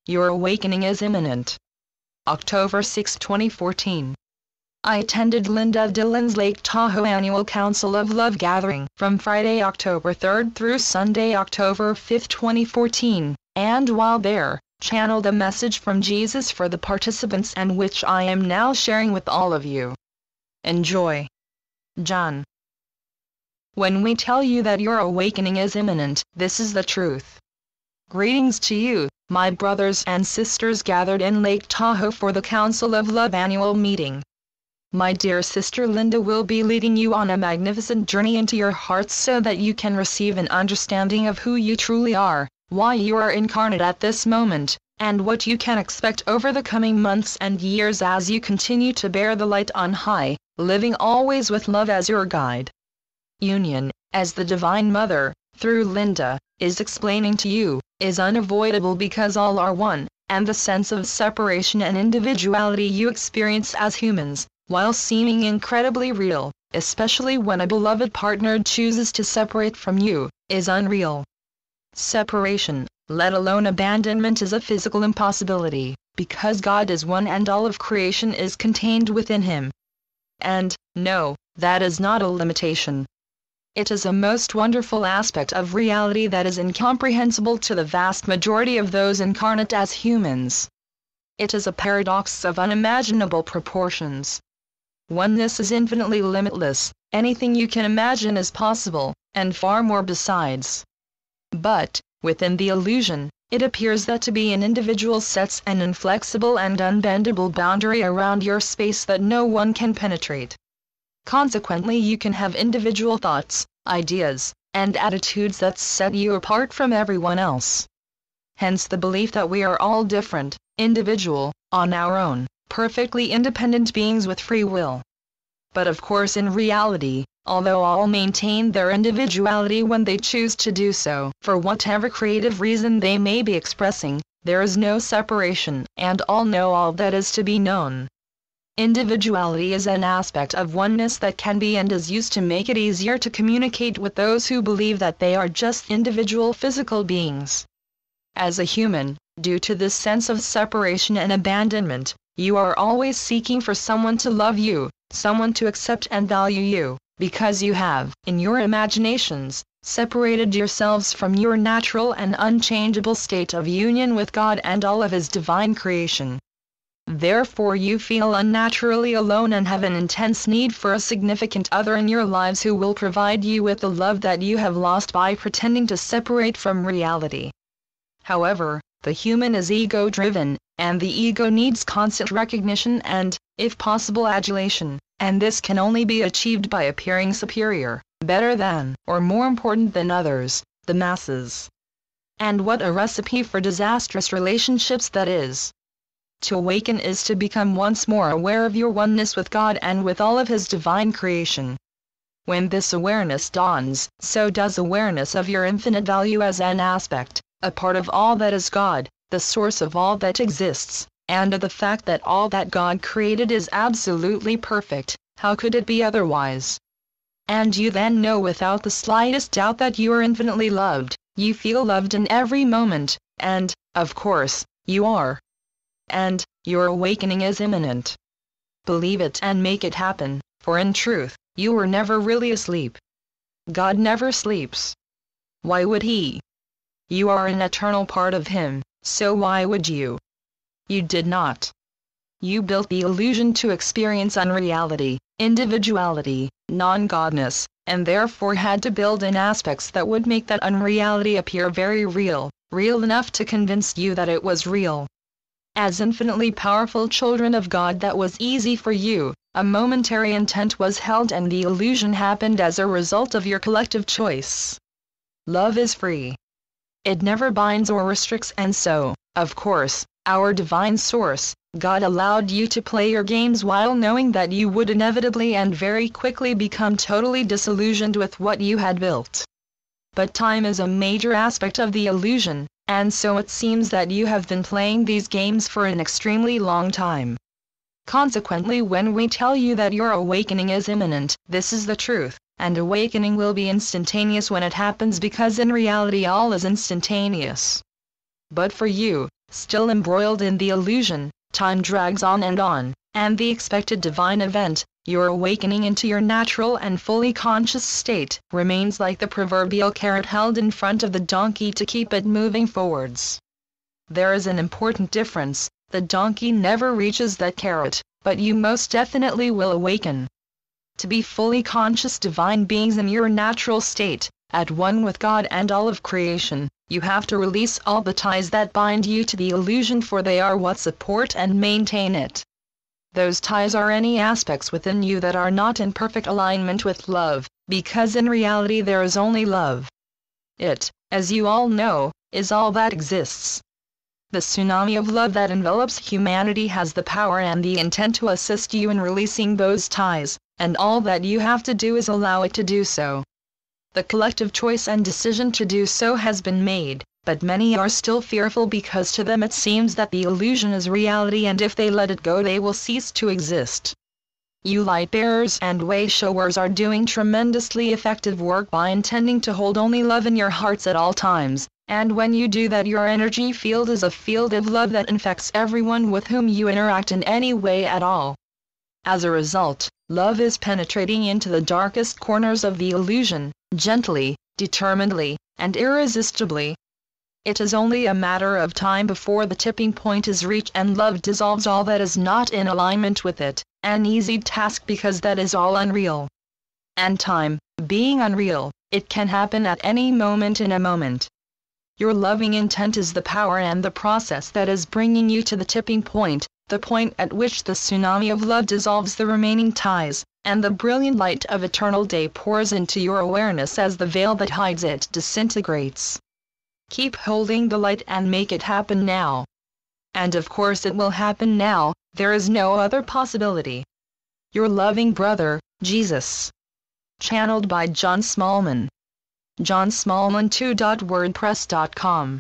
Your awakening is imminent. October 6, 2014. I attended Linda Dillon's Lake Tahoe Annual Council of Love Gathering from Friday, October 3rd through Sunday, October 5, 2014, and while there, channeled a message from Jesus for the participants and which I am now sharing with all of you. Enjoy. John. When we tell you that your awakening is imminent, this is the truth. Greetings to you, my brothers and sisters gathered in Lake Tahoe for the Council of Love annual meeting. My dear sister Linda will be leading you on a magnificent journey into your hearts so that you can receive an understanding of who you truly are, why you are incarnate at this moment, and what you can expect over the coming months and years as you continue to bear the light on high, living always with love as your guide. Union, as the Divine Mother, through Linda, is explaining to you, is unavoidable because all are one, and the sense of separation and individuality you experience as humans, while seeming incredibly real, especially when a beloved partner chooses to separate from you, is unreal. Separation, let alone abandonment, is a physical impossibility, because God is one and all of creation is contained within Him. And, no, that is not a limitation. It is a most wonderful aspect of reality that is incomprehensible to the vast majority of those incarnate as humans. It is a paradox of unimaginable proportions. Oneness is infinitely limitless, anything you can imagine is possible, and far more besides. But, within the illusion, it appears that to be an individual sets an inflexible and unbendable boundary around your space that no one can penetrate. Consequently, you can have individual thoughts, ideas, and attitudes that set you apart from everyone else. Hence the belief that we are all different, individual, on our own, perfectly independent beings with free will. But of course in reality, although all maintain their individuality when they choose to do so, for whatever creative reason they may be expressing, there is no separation, and all know all that is to be known. Individuality is an aspect of oneness that can be and is used to make it easier to communicate with those who believe that they are just individual physical beings. As a human, due to this sense of separation and abandonment, you are always seeking for someone to love you, someone to accept and value you, because you have, in your imaginations, separated yourselves from your natural and unchangeable state of union with God and all of His divine creation. Therefore you feel unnaturally alone and have an intense need for a significant other in your lives who will provide you with the love that you have lost by pretending to separate from reality. However, the human is ego-driven, and the ego needs constant recognition and, if possible, adulation, and this can only be achieved by appearing superior, better than, or more important than others, the masses. And what a recipe for disastrous relationships that is! To awaken is to become once more aware of your oneness with God and with all of His divine creation. When this awareness dawns, so does awareness of your infinite value as an aspect, a part of all that is God, the source of all that exists, and of the fact that all that God created is absolutely perfect. How could it be otherwise? And you then know without the slightest doubt that you are infinitely loved, you feel loved in every moment, and, of course, you are. And, your awakening is imminent. Believe it and make it happen, for in truth, you were never really asleep. God never sleeps. Why would He? You are an eternal part of Him, so why would you? You did not. You built the illusion to experience unreality, individuality, non-godness, and therefore had to build in aspects that would make that unreality appear very real, real enough to convince you that it was real. As infinitely powerful children of God, that was easy for you. A momentary intent was held and the illusion happened as a result of your collective choice. Love is free. It never binds or restricts, and so, of course, our divine source, God, allowed you to play your games while knowing that you would inevitably and very quickly become totally disillusioned with what you had built. But time is a major aspect of the illusion, and so it seems that you have been playing these games for an extremely long time. Consequently, when we tell you that your awakening is imminent, this is the truth, and awakening will be instantaneous when it happens, because in reality all is instantaneous. But for you, Still embroiled in the illusion, time drags on, and the expected divine event, your awakening into your natural and fully conscious state, remains like the proverbial carrot held in front of the donkey to keep it moving forwards. There is an important difference: the donkey never reaches that carrot, but you most definitely will awaken. To be fully conscious divine beings in your natural state, at one with God and all of creation, you have to release all the ties that bind you to the illusion, for they are what support and maintain it. Those ties are any aspects within you that are not in perfect alignment with love, because in reality there is only love. It, as you all know, is all that exists. The tsunami of love that envelops humanity has the power and the intent to assist you in releasing those ties, and all that you have to do is allow it to do so. The collective choice and decision to do so has been made, but many are still fearful because to them it seems that the illusion is reality, and if they let it go they will cease to exist. You light bearers and way showers are doing tremendously effective work by intending to hold only love in your hearts at all times, and when you do that your energy field is a field of love that infects everyone with whom you interact in any way at all. As a result, love is penetrating into the darkest corners of the illusion, gently, determinedly, and irresistibly. It is only a matter of time before the tipping point is reached and love dissolves all that is not in alignment with it, an easy task because that is all unreal. And time, being unreal, it can happen at any moment in a moment. Your loving intent is the power and the process that is bringing you to the tipping point, the point at which the tsunami of love dissolves the remaining ties, and the brilliant light of eternal day pours into your awareness as the veil that hides it disintegrates. Keep holding the light and make it happen now. And of course it will happen now, there is no other possibility. Your loving brother, Jesus. Channeled by John Smallman. johnsmallman2.wordpress.com